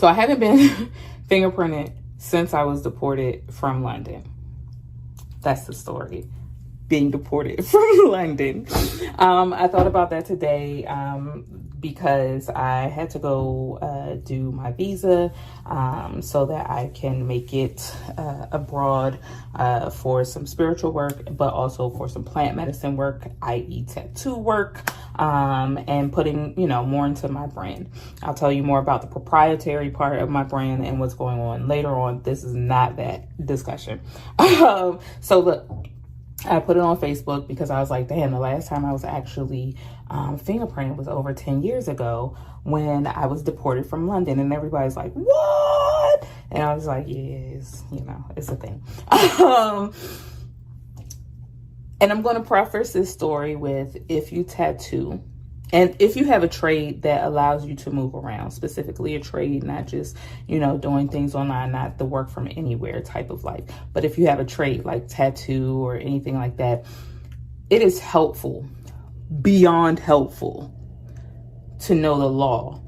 So I haven't been fingerprinted since I was deported from London. That's the story. Being deported from London. I thought about that today because I had to go do my visa so that I can make it abroad for some spiritual work, but also for some plant medicine work, i.e. tattoo work, and putting, more into my brand. I'll tell you more about the proprietary part of my brand and what's going on later on. This is not that discussion. So look, I put it on Facebook because I was like, damn, the last time I was actually fingerprinted was over 10 years ago when I was deported from London. And everybody's like, what? And I was like, yes, it's a thing. And I'm going to preface this story with, if you tattoo, and if you have a trade that allows you to move around, specifically a trade, not just, doing things online, not the work from anywhere type of life, but if you have a trade like tattoo or anything like that, it is helpful, beyond helpful, to know the law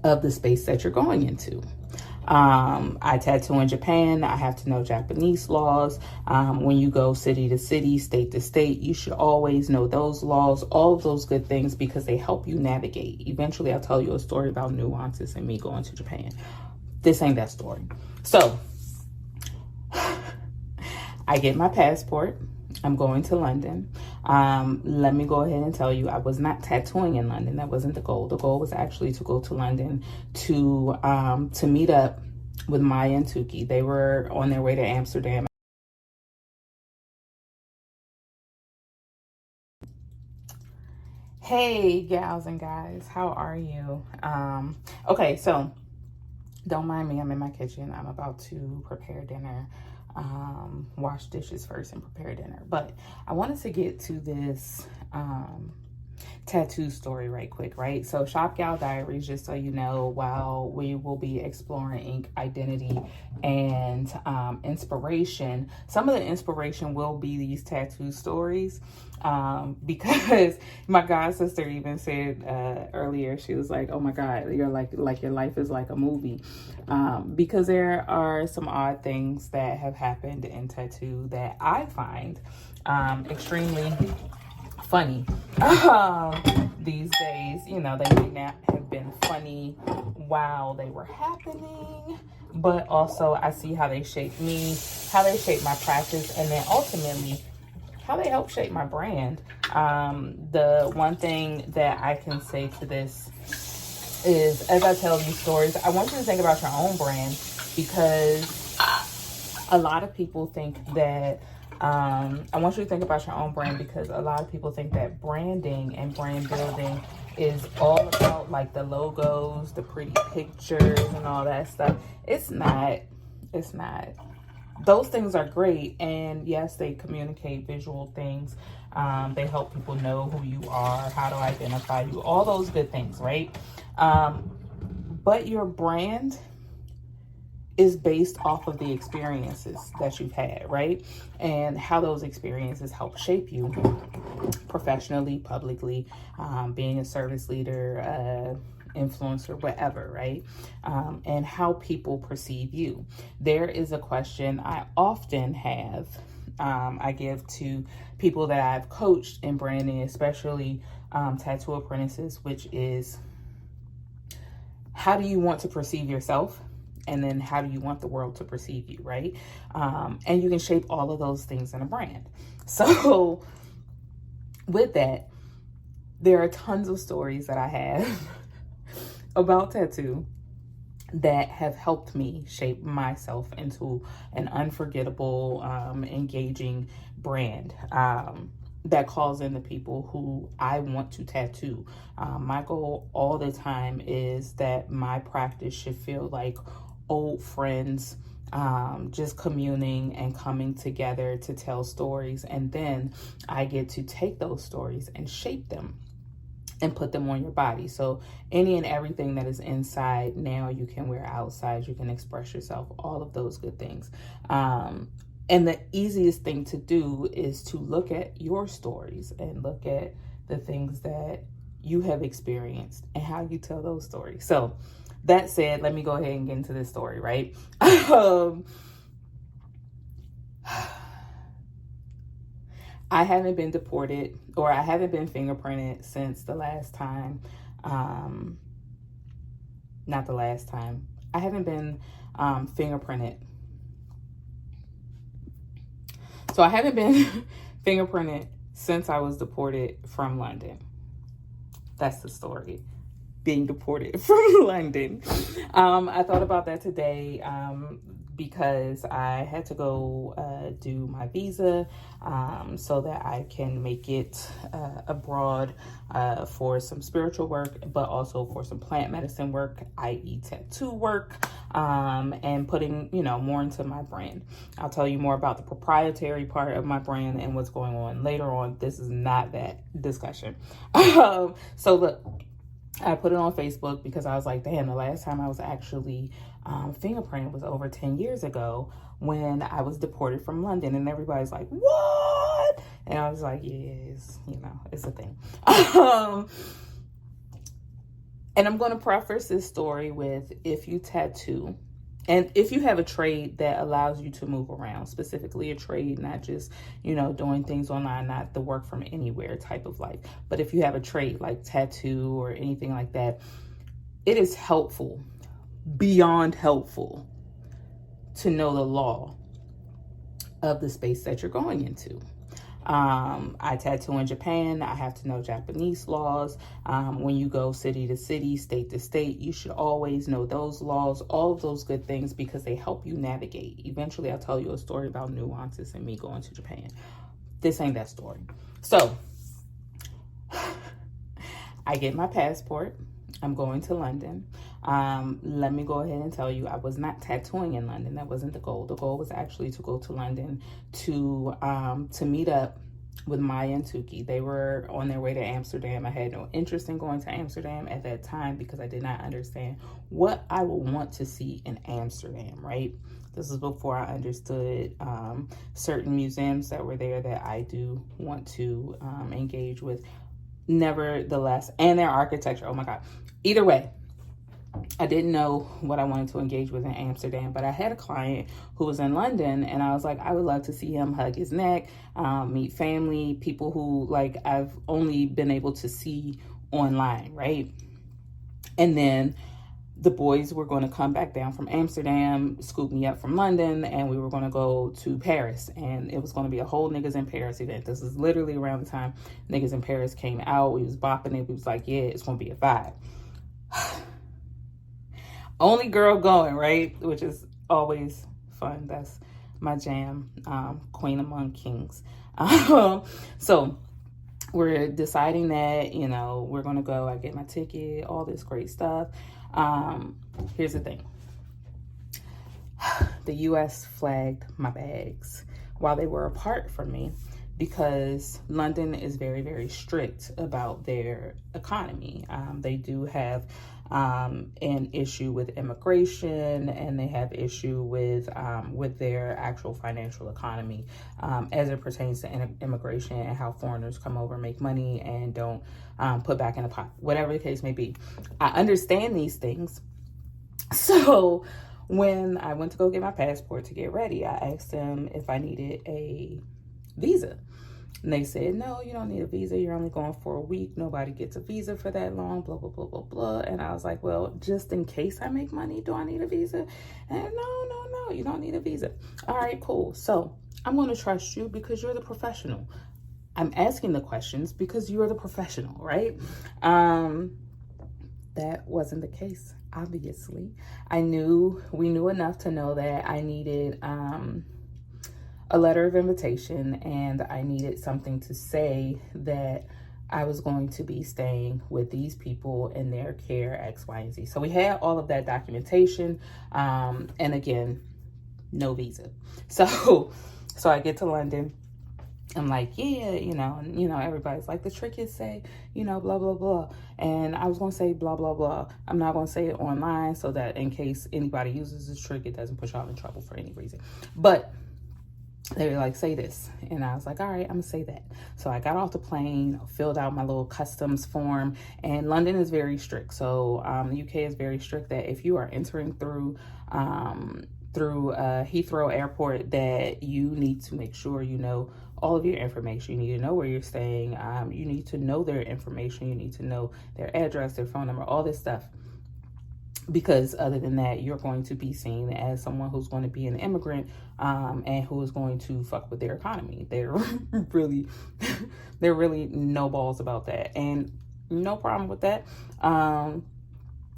of the space that you're going into. I tattoo in Japan. I have to know Japanese laws. When you go city to city, state to state, you should always know those laws, all of those good things, because they help you navigate. Eventually, I'll tell you a story about nuances and me going to Japan. This ain't that story. So I get my passport. I'm going to London. Let me go ahead and tell you, I was not tattooing in London. That wasn't the goal. The goal was actually to go to London to meet up with Maya and Tuki. They were on their way to Amsterdam. Hey, gals and guys, how are you? Okay, so don't mind me. I'm in my kitchen. I'm about to prepare dinner. Wash dishes first and prepare dinner. But I wanted to get to this tattoo story right quick, right? So Shop Gal Diaries, just so you know, while we will be exploring ink, identity, and inspiration, some of the inspiration will be these tattoo stories, because my god sister even said earlier, she was like, oh my god, you're like your life is like a movie, because there are some odd things that have happened in tattoo that I find extremely funny these days. They may not have been funny while they were happening, but also I see how they shape me, how they shape my practice, and then ultimately how they help shape my brand. The one thing that I can say to this is, as I tell these stories, I want you to think about your own brand, because a lot of people think that I want you to think about your own brand, because a lot of people think that branding and brand building is all about like the logos, the pretty pictures, and all that stuff. It's not. Those things are great, and yes, they communicate visual things. They help people know who you are, how to identify you, all those good things, right? But your brand is based off of the experiences that you've had, right? And how those experiences help shape you professionally, publicly, being a service leader, influencer, whatever, right? And how people perceive you. There is a question I often have, I give to people that I've coached in branding, especially tattoo apprentices, which is, how do you want to perceive yourself? And then how do you want the world to perceive you, right? And you can shape all of those things in a brand. So with that, there are tons of stories that I have about tattoo that have helped me shape myself into an unforgettable, engaging brand that calls in the people who I want to tattoo. My goal all the time is that my practice should feel like old friends, just communing and coming together to tell stories. And then I get to take those stories and shape them and put them on your body. So any and everything that is inside now you can wear outside, you can express yourself, all of those good things. And the easiest thing to do is to look at your stories and look at the things that you have experienced and how you tell those stories. So that said, let me go ahead and get into this story, right? I haven't been deported, or I haven't been fingerprinted since the last time. Not the last time. I haven't been fingerprinted. So I haven't been fingerprinted since I was deported from London. That's the story. Being deported from London. I thought about that today because I had to go do my visa so that I can make it abroad for some spiritual work, but also for some plant medicine work, i.e. tattoo work, and putting, more into my brand. I'll tell you more about the proprietary part of my brand and what's going on later on. This is not that discussion. So look, I put it on Facebook because I was like, damn, the last time I was actually fingerprinted was over 10 years ago when I was deported from London. And everybody's like, what? And I was like, yes, it's a thing. And I'm going to preface this story with, if you tattoo, and if you have a trade that allows you to move around, specifically a trade, not just, doing things online, not the work from anywhere type of life, but if you have a trade like tattoo or anything like that, it is helpful, beyond helpful, to know the law of the space that you're going into. I tattoo in Japan. I have to know Japanese laws. When you go city to city, state to state, you should always know those laws, all of those good things, because they help you navigate. Eventually, I'll tell you a story about nuances in me going to Japan. This ain't that story. So I get my passport. I'm going to London. Let me go ahead and tell you, I was not tattooing in London. That wasn't the goal. The goal was actually to go to London to meet up with Maya and Tuki. They were on their way to Amsterdam. I had no interest in going to Amsterdam at that time because I did not understand what I would want to see in Amsterdam, right? This is before I understood certain museums that were there that I do want to engage with. Nevertheless, and their architecture. Oh my God. Either way, I didn't know what I wanted to engage with in Amsterdam, but I had a client who was in London, and I was like, I would love to see him, hug his neck, meet family, people who I've only been able to see online, right? And then the boys were going to come back down from Amsterdam, scoop me up from London, and we were going to go to Paris. And it was going to be a whole Niggas in Paris event. This is literally around the time Niggas in Paris came out. We was bopping it. We was like, yeah, it's going to be a vibe. Only girl going, right? Which is always fun. That's my jam. Queen among kings. So we're deciding that, we're going to go. I get my ticket, all this great stuff. Here's the thing. The U.S. flagged my bags while they were apart from me because London is very, very strict about their economy. They do have an issue with immigration, and they have issue with their actual financial economy as it pertains to immigration and how foreigners come over, make money, and don't put back in the pot, whatever the case may be. I understand these things. So when I went to go get my passport to get ready, I asked them if I needed a visa. And they said, no, you don't need a visa. You're only going for a week. Nobody gets a visa for that long, blah, blah, blah, blah, blah. And I was like, well, just in case I make money, do I need a visa? And no, you don't need a visa. All right, cool. So I'm going to trust you because you're the professional. I'm asking the questions because you're the professional, right? That wasn't the case, obviously. We knew enough to know that I needed a letter of invitation, and I needed something to say that I was going to be staying with these people in their care, X, Y, and Z. So we had all of that documentation, and again, no visa. So I get to London. I'm like, yeah, and everybody's like, the trick is say, blah, blah, blah. And I was going to say blah, blah, blah. I'm not going to say it online so that in case anybody uses this trick, it doesn't put y'all in trouble for any reason. But they were like, say this. And I was like, all right, I'm gonna say that. So I got off the plane, filled out my little customs form, and London is very strict. So the UK is very strict that if you are entering through Heathrow Airport, that you need to make sure you know all of your information. You need to know where you're staying. You need to know their information. You need to know their address, their phone number, all this stuff. Because other than that, you're going to be seen as someone who's going to be an immigrant and who is going to fuck with their economy. They're really no balls about that, and no problem with that.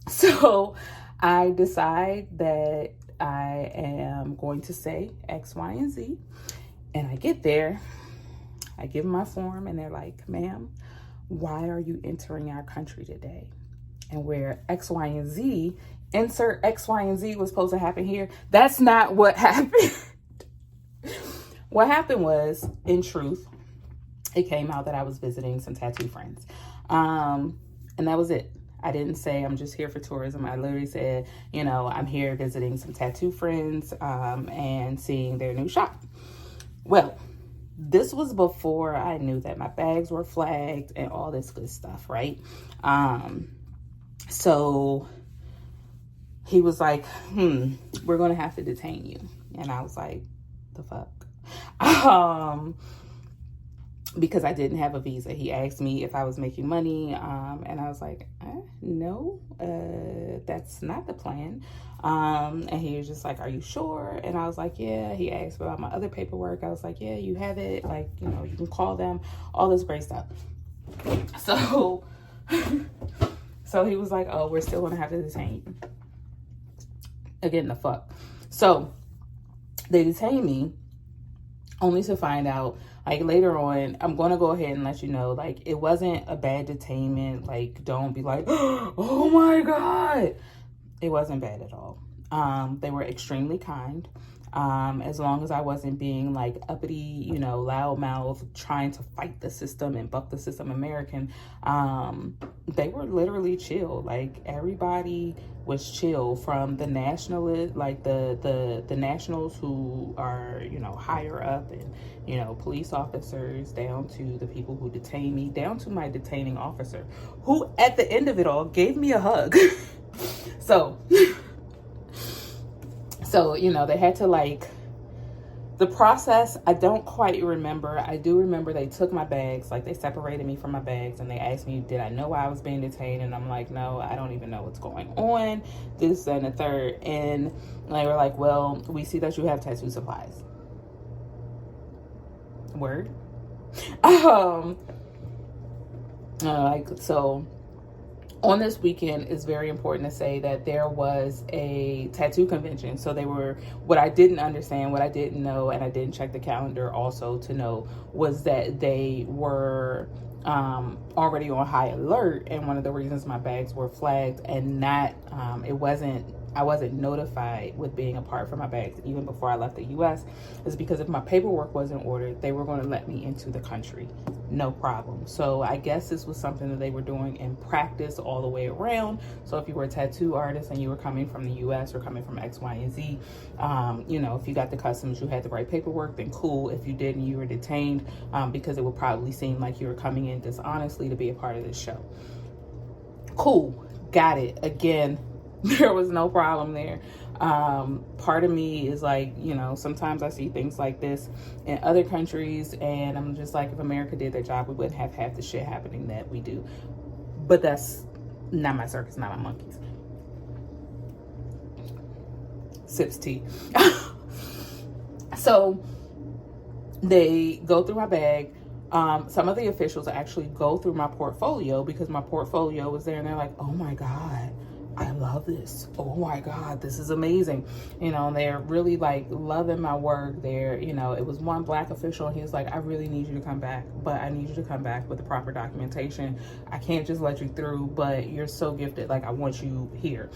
So I decide that I am going to say X, Y, and Z, and I get there, I give them my form, and they're like, ma'am, why are you entering our country today? And where X, Y, and Z, insert X, Y, and Z was supposed to happen here. That's not what happened. What happened was, in truth, it came out that I was visiting some tattoo friends. And that was it. I didn't say I'm just here for tourism. I literally said, you know, I'm here visiting some tattoo friends and seeing their new shop. Well, this was before I knew that my bags were flagged and all this good stuff, right? So he was like, we're going to have to detain you. And I was like, the fuck? Because I didn't have a visa. He asked me if I was making money. And I was like, no, that's not the plan. And he was just like, are you sure? And I was like, yeah. He asked about my other paperwork. I was like, yeah, you have it. Like, you know, you can call them, all this great stuff. So, so he was like, oh, we're still going to have to detain you. Again, the fuck. So they detained me only to find out, like, later on, I'm going to go ahead and let you know, like, it wasn't a bad detainment. Like, don't be like, oh my God. It wasn't bad at all. They were extremely kind. As long as I wasn't being like uppity, you know, loudmouth, trying to fight the system and buck the system American, they were literally chill. Like, everybody was chill, from the nationalists, like the nationals who are, you know, higher up, and, you know, police officers, down to the people who detained me, down to my detaining officer, who at the end of it all gave me a hug. So, you know, they had to, like, the process, I don't quite remember. I do remember they took my bags, like, they separated me from my bags, and they asked me, did I know why I was being detained? And I'm like, no, I don't even know what's going on, this and the third. And they were like, well, we see that you have tattoo supplies. Word. So on this weekend, it's very important to say that there was a tattoo convention. So they were, what I didn't understand, what I didn't know, and I didn't check the calendar also to know, was that they were already on high alert. And one of the reasons my bags were flagged and not, I wasn't notified with being apart from my bags even before I left the US, is because if my paperwork wasn't ordered, they were going to let me into the country. No problem. So I guess this was something that they were doing in practice all the way around. So if you were a tattoo artist and you were coming from the US or coming from X, Y, and Z, you know, if you got the customs, you had the right paperwork, then cool. If you didn't, you were detained, because it would probably seem like you were coming in dishonestly to be a part of this show. Cool. Got it. Again, there was no problem there. Part of me is like, you know, sometimes I see things like this in other countries, and I'm just like, if America did their job, we wouldn't have half the shit happening that we do. But that's not my circus, not my monkeys. Sips tea. So they go through my bag. Some of the officials actually go through my portfolio, because my portfolio was there, and they're like, oh my God, I love this. Oh my God, this is amazing. You know, and they're really like loving my work there. You know, it was one black official, and he was like, I really need you to come back, but I need you to come back with the proper documentation. I can't just let you through, but you're so gifted. Like, I want you here.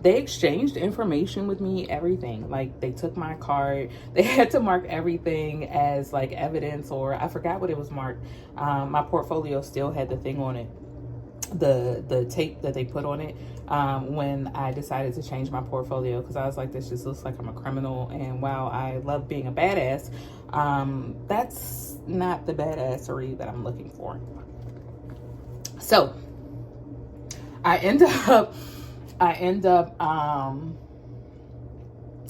They exchanged information with me, everything. Like, they took my card. They had to mark everything as like evidence, or I forgot what it was marked. My portfolio still had the thing on it. the tape that they put on it when I decided to change my portfolio, because I was like, this just looks like I'm a criminal, and while I love being a badass, that's not the badassery that I'm looking for. So I end up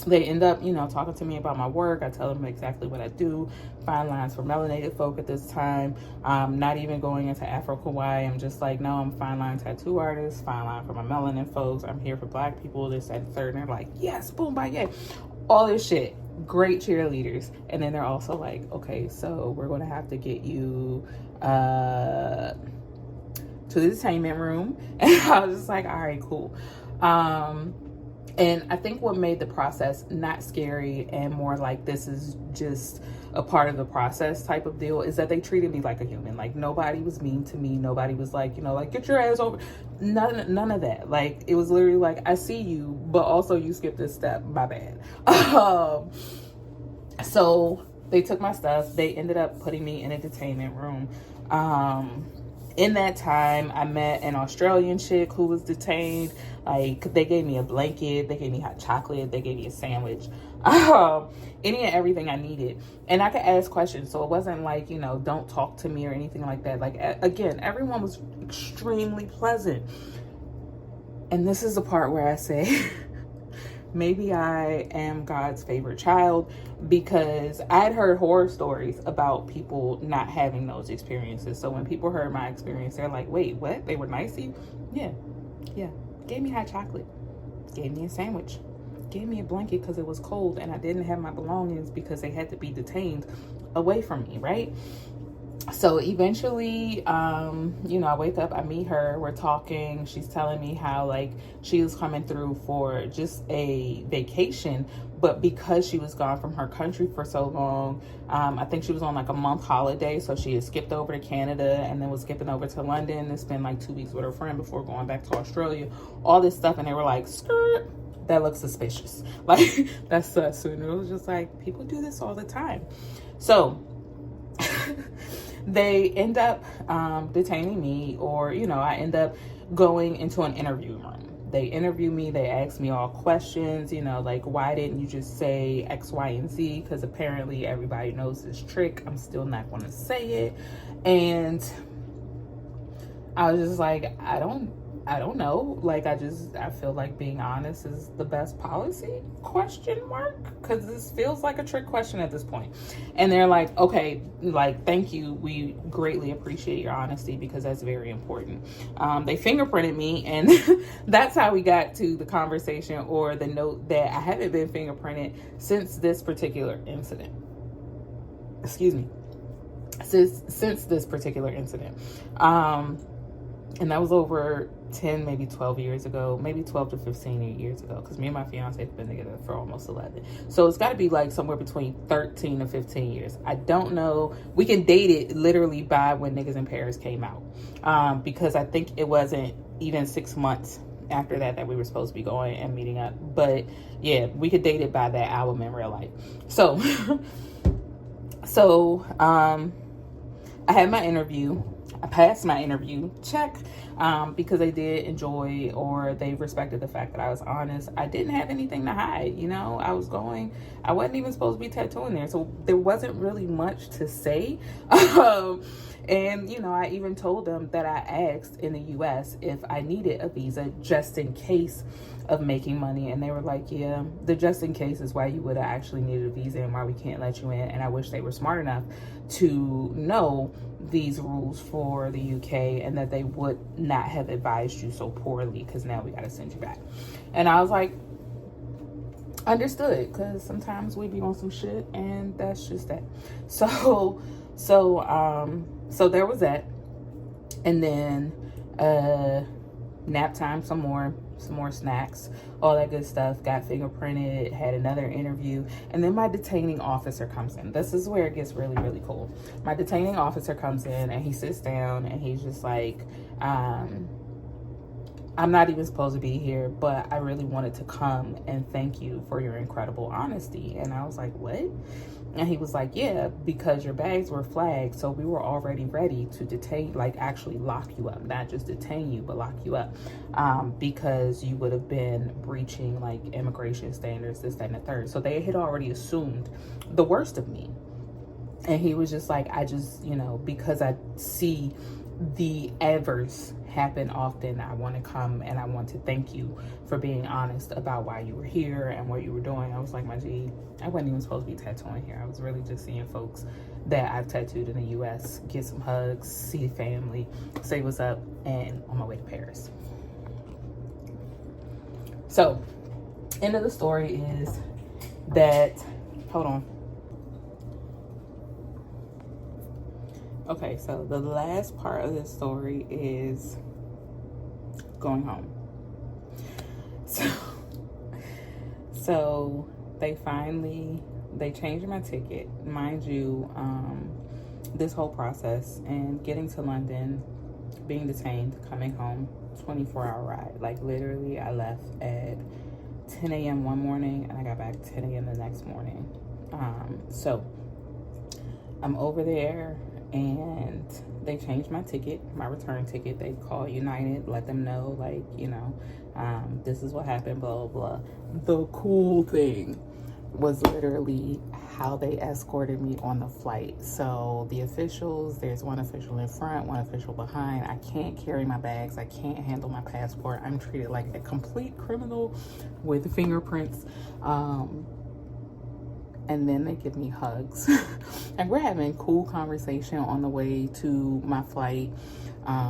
they end up, talking to me about my work. I tell them exactly what I do. Fine lines for melanated folk at this time. Not even going into Afro Kawaii. I'm just like, no, I'm fine line tattoo artist, fine line for my melanin folks. I'm here for black people, this, that, and third. And they're like, yes, boom, bye, yay. All this shit. Great cheerleaders. And then they're also like, okay, so we're going to have to get you to the detainment room. And I was just like, all right, cool. And I think what made the process not scary and more like this is just a part of the process type of deal is that they treated me like a human. Like, nobody was mean to me. Nobody was like, like, get your ass over. None of that. Like, it was literally like, I see you, but also you skipped this step. My bad. So they took my stuff. They ended up putting me in a detainment room. In that time, I met an Australian chick who was detained. Like, they gave me a blanket, they gave me hot chocolate, they gave me a sandwich, any and everything I needed. And I could ask questions, so it wasn't like, don't talk to me or anything like that. Like, again, everyone was extremely pleasant. And this is the part where I say, maybe I am God's favorite child, because I'd heard horror stories about people not having those experiences. So when people heard my experience, they're like, wait, what? They were nice to you? Yeah. Gave me hot chocolate. Gave me a sandwich. Gave me a blanket because it was cold and I didn't have my belongings because they had to be detained away from me, right? So eventually, I wake up, I meet her, we're talking. She's telling me how, like, she was coming through for just a vacation, but because she was gone from her country for so long, I think she was on like a month holiday. So she had skipped over to Canada and then was skipping over to London and spent like 2 weeks with her friend before going back to Australia, all this stuff. And they were like, skirt, that looks suspicious. Like, that's sus. And it was just like, people do this all the time. So they end up detaining me, or, I end up going into an interview room. They interview me, they ask me all questions, like, why didn't you just say X, Y, and Z? Because apparently everybody knows this trick. I'm still not going to say it. And I was just like, I don't know. Like, I feel like being honest is the best policy, ? Because this feels like a trick question at this point. And they're like, okay, like, thank you. We greatly appreciate your honesty because that's very important. They fingerprinted me, and that's how we got to the conversation, or the note that I haven't been fingerprinted since this particular incident. Excuse me. Since this particular incident. And that was over 10, maybe 12 years ago, maybe 12 to 15 years ago, because me and my fiance have been together for almost 11. So it's got to be like somewhere between 13 to 15 years. I don't know. We can date it literally by when Niggas in Paris came out, because I think it wasn't even 6 months after that we were supposed to be going and meeting up. But yeah, we could date it by that album in real life. So, I had my interview. I passed my interview, check, because they did enjoy, or they respected the fact that I was honest. I didn't have anything to hide, I wasn't even supposed to be tattooing there, so there wasn't really much to say. And, I even told them that I asked in the US if I needed a visa just in case of making money. And they were like, yeah, the just in case is why you would have actually needed a visa and why we can't let you in. And I wish they were smart enough to know these rules for the UK and that they would not have advised you so poorly, because now we got to send you back. And I was like, understood, because sometimes we be on some shit and that's just that. So there was that. And then nap time, some more snacks, all that good stuff. Got fingerprinted, had another interview, and then my detaining officer comes in. This is where it gets really, really cool. My detaining officer comes in and he sits down and he's just like, I'm not even supposed to be here, but I really wanted to come and thank you for your incredible honesty. And I was like, what? And he was like, yeah, because your bags were flagged. So we were already ready to detain, like actually lock you up, not just detain you, but lock you up, because you would have been breaching like immigration standards, this, that, and the third. So they had already assumed the worst of me. And he was just like, I just, you know, because I see the adverse happen often, I want to come and I want to thank you for being honest about why you were here and what you were doing. I was like, my G, I wasn't even supposed to be tattooing here. I was really just seeing folks that I've tattooed in the US, get some hugs, see family, say what's up, and on my way to Paris. So, end of the story is that, hold on. Okay, so the last part of this story is going home. So they changed my ticket. Mind you, this whole process and getting to London, being detained, coming home, 24-hour ride. Like literally I left at 10 a.m. one morning and I got back 10 a.m. the next morning. So I'm over there and they changed my ticket, my return ticket. They call United, let them know, like, you know, this is what happened, blah, blah, blah. The cool thing was literally how they escorted me on the flight. So the officials, there's one official in front, one official behind. I can't carry my bags. I can't handle my passport. I'm treated like a complete criminal with fingerprints. And then they give me hugs. And we're having cool conversation on the way to my flight.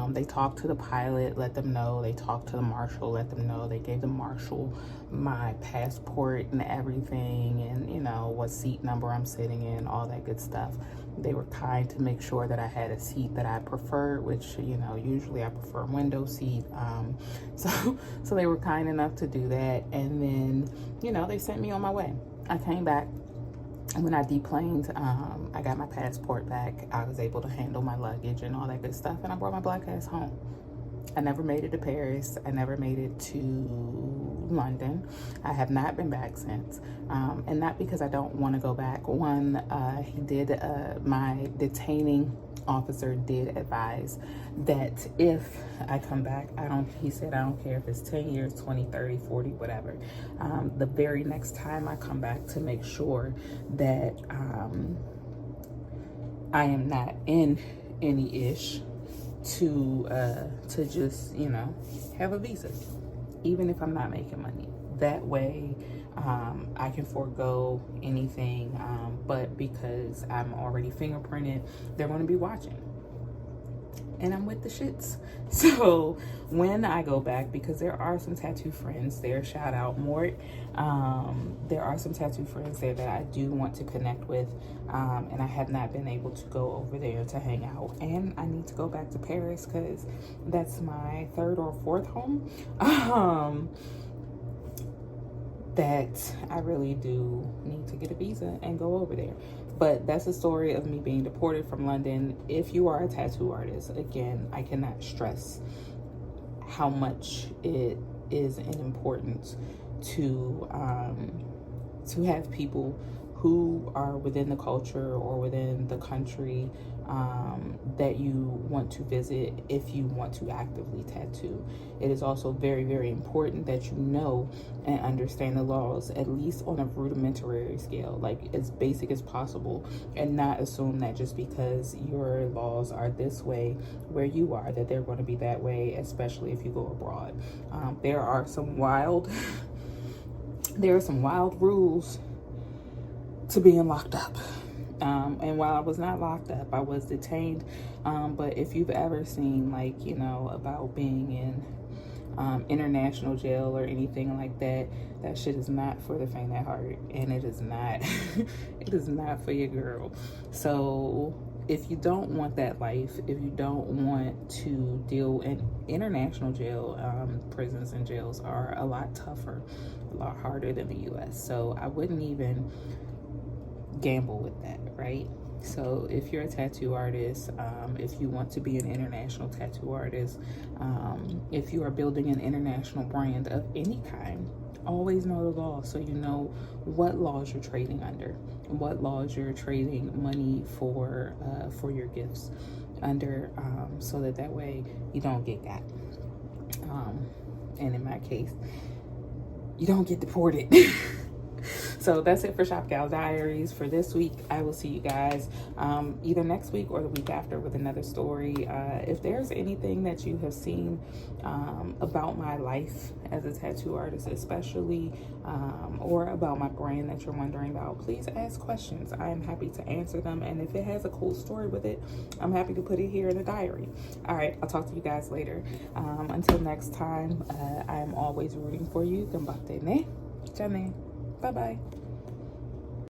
They talked to the pilot, let them know. They talked to the marshal, let them know. They gave the marshal my passport and everything, and you know what seat number I'm sitting in, all that good stuff. They were kind to make sure that I had a seat that I preferred, which, you know, usually I prefer window seat. So they were kind enough to do that. And then, you know, they sent me on my way. I came back. And when I deplaned, I got my passport back. I was able to handle my luggage and all that good stuff. And I brought my black ass home. I never made it to Paris. I never made it to London. I have not been back since. And not because I don't want to go back. One, my detaining officer did advise that if I come back, he said, I don't care if it's 10 years, 20, 30, 40, whatever. The very next time I come back, to make sure that I am not in any ish, to just, you know, have a visa, even if I'm not making money. That way I can forego anything, but because I'm already fingerprinted, they're going to be watching. And I'm with the shits. So when I go back, because there are some tattoo friends there, shout out Mort. There are some tattoo friends there that I do want to connect with. And I have not been able to go over there to hang out. And I need to go back to Paris because that's my third or fourth home. That I really do need to get a visa and go over there. But that's the story of me being deported from London. If you are a tattoo artist, again, I cannot stress how much it is important to have people who are within the culture or within the country that you want to visit if you want to actively tattoo. It is also very, very important that you know and understand the laws, at least on a rudimentary scale, like as basic as possible, and not assume that just because your laws are this way where you are, that they're going to be that way, especially if you go abroad. There are some wild rules to being locked up. And while I was not locked up, I was detained. But if you've ever seen, like, you know, about being in international jail or anything like that, that shit is not for the faint at heart. And it is not, it is not for your girl. So if you don't want that life, if you don't want to deal in international jail, prisons and jails are a lot tougher, a lot harder than the US. So I wouldn't even gamble with that, right? So if you're a tattoo artist, if you want to be an international tattoo artist, if you are building an international brand of any kind, always know the law, so you know what laws you're trading under, what laws you're trading money for your gifts under, so that way you don't get got. And in my case, you don't get deported. So that's it for Shop Gal Diaries for this week. I will see you guys either next week or the week after with another story. If there's anything that you have seen about my life as a tattoo artist, especially, or about my brand that you're wondering about, please ask questions. I am happy to answer them. And if it has a cool story with it, I'm happy to put it here in the diary. All right, I'll talk to you guys later. Until next time, I am always rooting for you. Bye bye.